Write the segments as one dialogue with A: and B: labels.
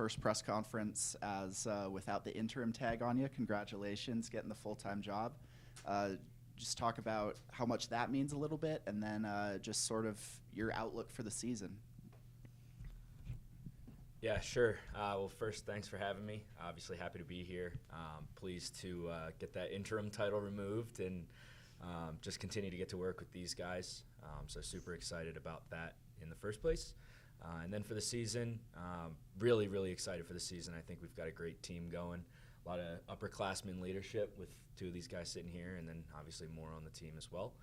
A: first press conference as without the interim tag on you. Congratulations, getting the full-time job. Just talk about how much that means a little bit, and then just sort of your outlook for the season.
B: Yeah, sure. Well, first, thanks for having me. Obviously happy to be here. Pleased to get that interim title removed and just continue to get to work with these guys. So super excited about that in the first place. And then for the season, really, really excited for the season. I think we've got a great team going. A lot of upperclassmen leadership with two of these guys sitting here, and then obviously more on the team as well.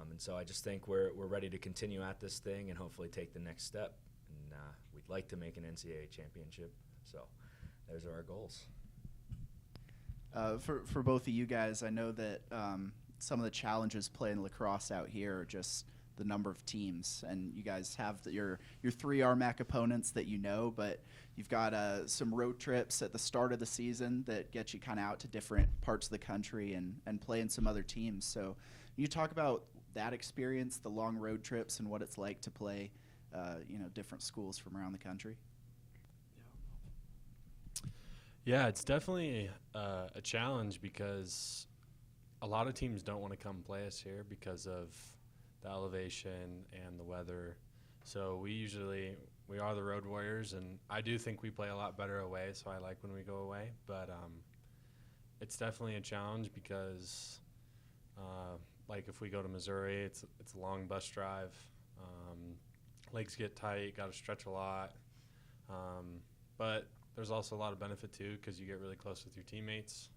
B: And so I just think we're ready to continue at this thing and hopefully take the next step. And we'd like to make an NCAA championship. So those are our goals.
A: For both of you guys, I know that some of the challenges playing lacrosse out here are just the number of teams, and you guys have your three RMAC opponents that you know, but you've got some road trips at the start of the season that get you kind of out to different parts of the country and playing some other teams. So you talk about that experience, the long road trips, and what it's like to play different schools from around the country.
C: Yeah, it's definitely a challenge because a lot of teams don't want to come play us here because of the elevation and the weather. So we are the road warriors, and I do think we play a lot better away, so I like when we go away. But it's definitely a challenge because like if we go to Missouri, it's a long bus drive. Legs get tight, got to stretch a lot. But there's also a lot of benefit too because you get really close with your teammates.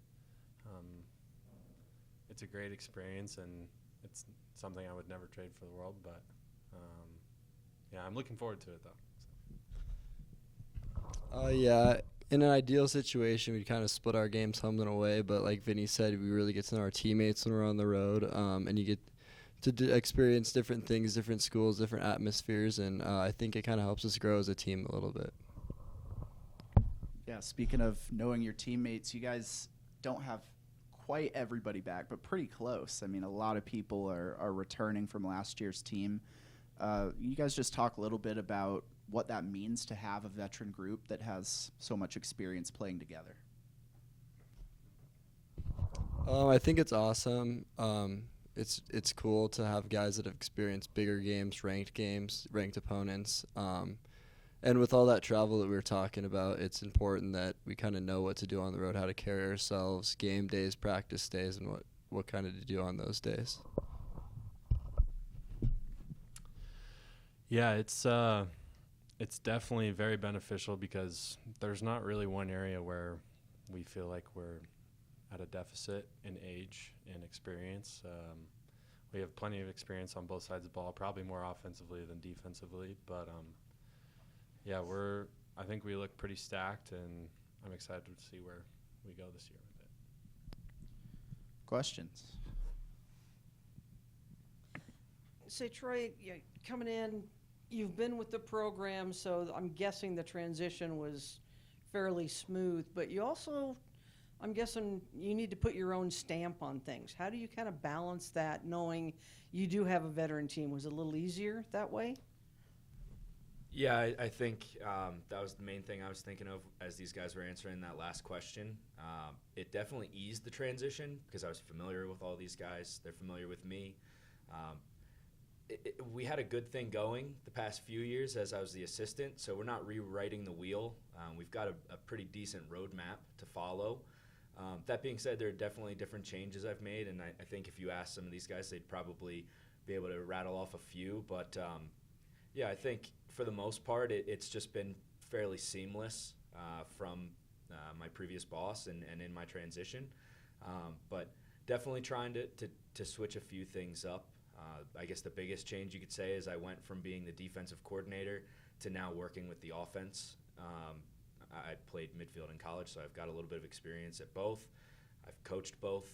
C: It's a great experience, and it's something I would never trade for the world, but yeah, I'm looking forward to it though.
D: Yeah, in an ideal situation, we'd kind of split our games home and away, but like Vinny said, we really get to know our teammates when we're on the road, and you get to experience different things, different schools, different atmospheres, and I think it kind of helps us grow as a team a little bit.
A: Yeah, speaking of knowing your teammates, you guys don't have quite everybody back, but pretty close. I mean, a lot of people are returning from last year's team. You guys just talk a little bit about what that means to have a veteran group that has so much experience playing together.
D: I think it's awesome. It's cool to have guys that have experienced bigger games, ranked opponents. And with all that travel that we were talking about, it's important that we kind of know what to do on the road, how to carry ourselves, game days, practice days, and what kind of to do on those days.
C: Yeah, it's definitely very beneficial because there's not really one area where we feel like we're at a deficit in age and experience. We have plenty of experience on both sides of the ball, probably more offensively than defensively, but yeah, I think we look pretty stacked, and I'm excited to see where we go this year with it.
A: Questions?
E: Say, Troy, coming in, you've been with the program, so I'm guessing the transition was fairly smooth, but you also, I'm guessing you need to put your own stamp on things. How do you kind of balance that, knowing you do have a veteran team? Was it a little easier that way?
B: Yeah, I think that was the main thing I was thinking of as these guys were answering that last question. It definitely eased the transition because I was familiar with all these guys. They're familiar with me. We had a good thing going the past few years as I was the assistant, so we're not rewriting the wheel. We've got a pretty decent roadmap to follow. That being said, there are definitely different changes I've made, and I think if you ask some of these guys, they'd probably be able to rattle off a few. But, yeah, I think for the most part, it's just been fairly seamless from my previous boss and in my transition. But definitely trying to switch a few things up. I guess the biggest change you could say is I went from being the defensive coordinator to now working with the offense. I played midfield in college, so I've got a little bit of experience at both. I've coached both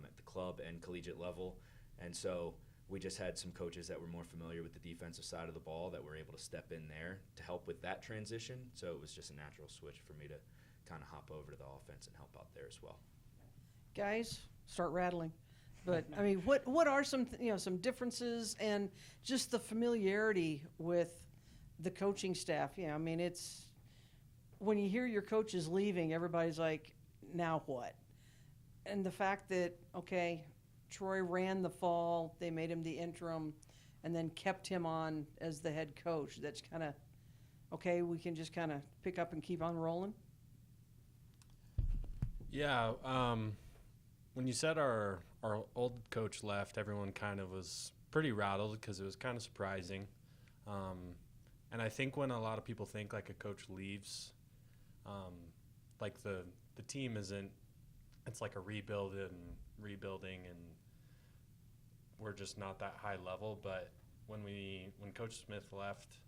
B: at the club and collegiate level. And so we just had some coaches that were more familiar with the defensive side of the ball that were able to step in there to help with that transition. So it was just a natural switch for me to kind of hop over to the offense and help out there as well.
E: Guys, start rattling. But I mean, what are some some differences and just the familiarity with the coaching staff? Yeah, I mean, it's when you hear your coach is leaving, everybody's like, now what? And the fact that, okay, Troy ran the fall, they made him the interim, and then kept him on as the head coach, that's kind of, okay, we can just kind of pick up and keep on rolling?
C: Yeah, when you said our old coach left, everyone kind of was pretty rattled because it was kind of surprising. And I think when a lot of people think like a coach leaves, like the team isn't, it's like a rebuilding, and we're just not that high level. But when Coach Smith left,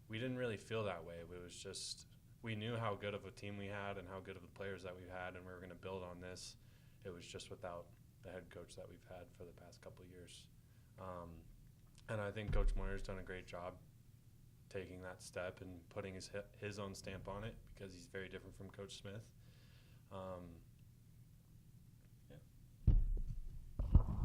C: we didn't really feel that way. It was just, we knew how good of a team we had and how good of the players that we had, and we were going to build on this. It was just without the head coach that we've had for the past couple of years. And I think Coach Moyer's done a great job taking that step and putting his own stamp on it, because he's very different from Coach Smith.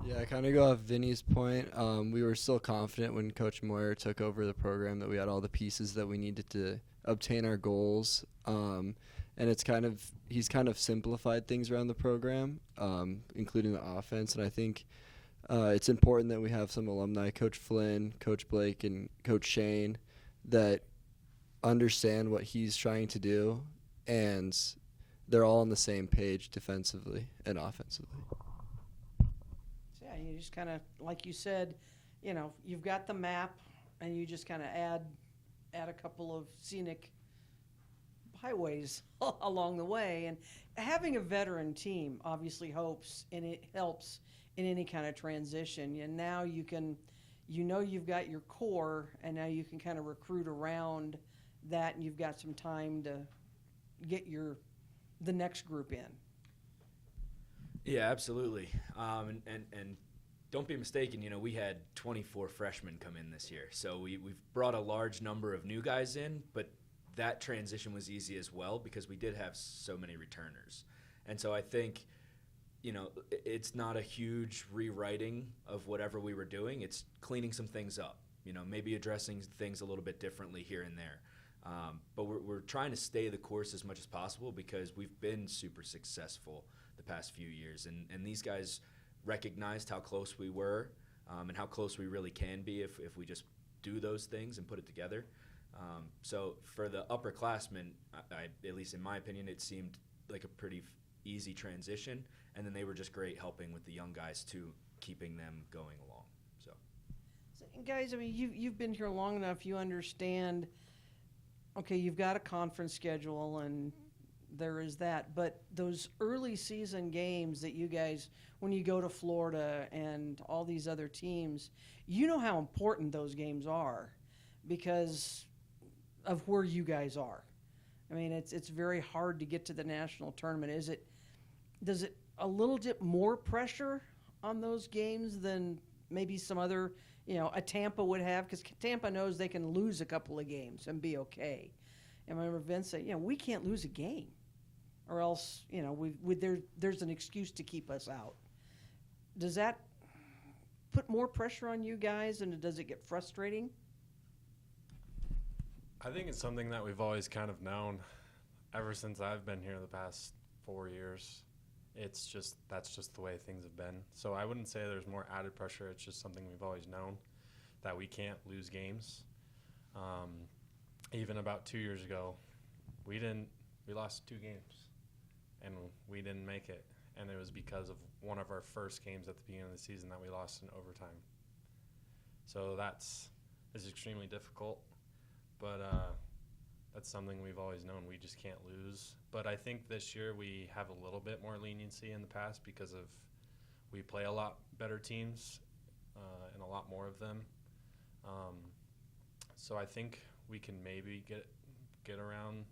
D: Yeah, I kind of go off Vinny's point. We were still confident when Coach Moyer took over the program that we had all the pieces that we needed to obtain our goals. And he's kind of simplified things around the program, including the offense. And I think it's important that we have some alumni, Coach Flynn, Coach Blake, and Coach Shane, that understand what he's trying to do, and they're all on the same page defensively and offensively.
E: Yeah, you just kind of, like you said, you've got the map, and you just kind of add a couple of scenic highways along the way. And having a veteran team obviously helps in any kind of transition. And now you've got your core, and now you can kind of recruit around that, and you've got some time to get the next group in.
B: Yeah, absolutely. And don't be mistaken, we had 24 freshmen come in this year. So we've brought a large number of new guys in, but that transition was easy as well because we did have so many returners. And so I think, it's not a huge rewriting of whatever we were doing. It's cleaning some things up, maybe addressing things a little bit differently here and there. But we're trying to stay the course as much as possible because we've been super successful the past few years. And these guys recognized how close we were and how close we really can be if we just do those things and put it together. So for the upperclassmen, at least in my opinion, it seemed like a pretty easy transition. And then they were just great helping with the young guys too, keeping them going along. So
E: guys, I mean, you've been here long enough. You understand, okay, you've got a conference schedule, and there is that. But those early season games that you guys, when you go to Florida and all these other teams, you know how important those games are because of where you guys are. I mean, it's very hard to get to the national tournament. Does it a little bit more pressure on those games than maybe some other, a Tampa would have? Because Tampa knows they can lose a couple of games and be okay. And I remember Vince saying, we can't lose a game, or else, there's an excuse to keep us out. Does that put more pressure on you guys, and does it get frustrating?
C: I think it's something that we've always kind of known ever since I've been here the past 4 years. That's just the way things have been. So I wouldn't say there's more added pressure. It's just something we've always known, that we can't lose games. Even about 2 years ago, we lost 2 games, and we didn't make it. And it was because of one of our first games at the beginning of the season that we lost in overtime. So it's extremely difficult, but that's something we've always known. We just can't lose. But I think this year we have a little bit more leniency in the past because we play a lot better teams and a lot more of them. So I think we can maybe get around,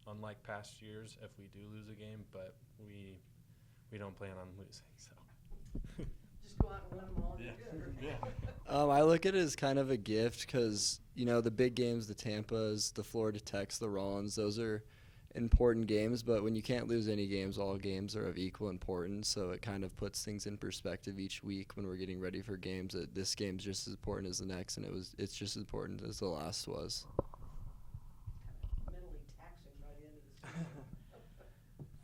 C: unlike past years, if we do lose a game. But we don't plan on losing. So
E: just go out and win them all.
C: Yeah.
D: I look at it as kind of a gift because, the big games, the Tampas, the Florida Techs, the Rollins, those are important games. But when you can't lose any games, all games are of equal importance. So it kind of puts things in perspective each week when we're getting ready for games, that this game's just as important as the next, and it's just as important as the last was.
E: Mentally taxing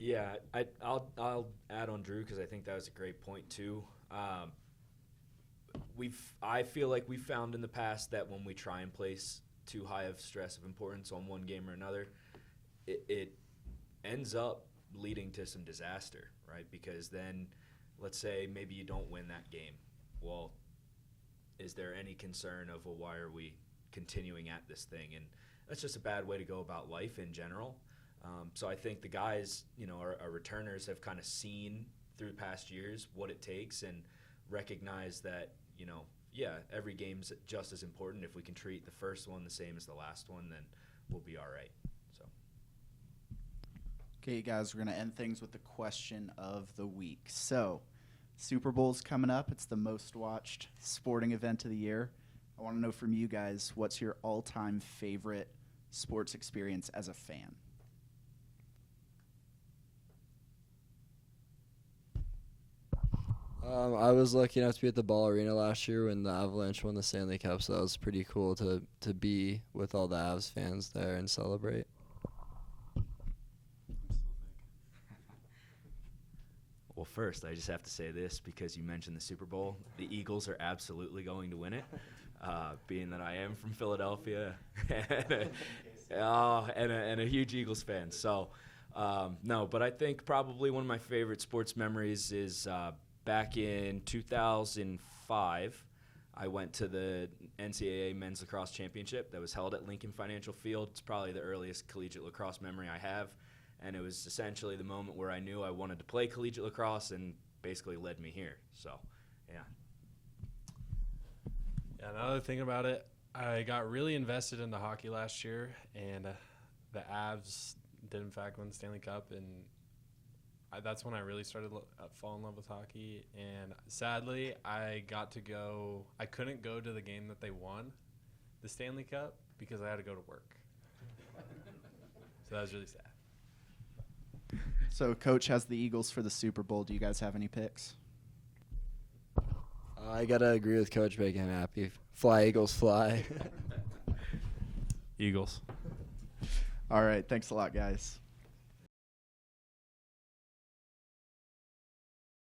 B: Yeah, I'll add on Drew because I think that was a great point too. I feel like we've found in the past that when we try and place too high of stress of importance on one game or another, it ends up leading to some disaster, right? Because then, let's say maybe you don't win that game. Well, is there any concern of, well, why are we continuing at this thing? And that's just a bad way to go about life in general. So I think the guys, our returners have kind of seen through the past years what it takes and recognize that, every game's just as important. If we can treat the first one the same as the last one, then we'll be all right. So.
A: Okay, guys, we're going to end things with the question of the week. So, Super Bowl's coming up. It's the most watched sporting event of the year. I want to know from you guys, what's your all-time favorite sports experience as a fan?
D: I was lucky enough to be at the Ball Arena last year when the Avalanche won the Stanley Cup, so that was pretty cool to be with all the Avs fans there and celebrate.
B: Well, first, I just have to say this because you mentioned the Super Bowl. The Eagles are absolutely going to win it, being that I am from Philadelphia and a huge Eagles fan. So, no, but I think probably one of my favorite sports memories is back in 2005, I went to the NCAA Men's Lacrosse Championship that was held at Lincoln Financial Field. It's probably the earliest collegiate lacrosse memory I have, and it was essentially the moment where I knew I wanted to play collegiate lacrosse and basically led me here. So, yeah.
C: Yeah, another thing about it, I got really invested into hockey last year, and the Avs did, in fact, win the Stanley Cup, and that's when I really started fall in love with hockey. And sadly, I couldn't go to the game that they won, the Stanley Cup, because I had to go to work. So that was really sad.
A: So, Coach has the Eagles for the Super Bowl. Do you guys have any picks?
D: I got to agree with Coach, making him happy. Fly, Eagles, fly.
C: Eagles.
A: All right. Thanks a lot, guys.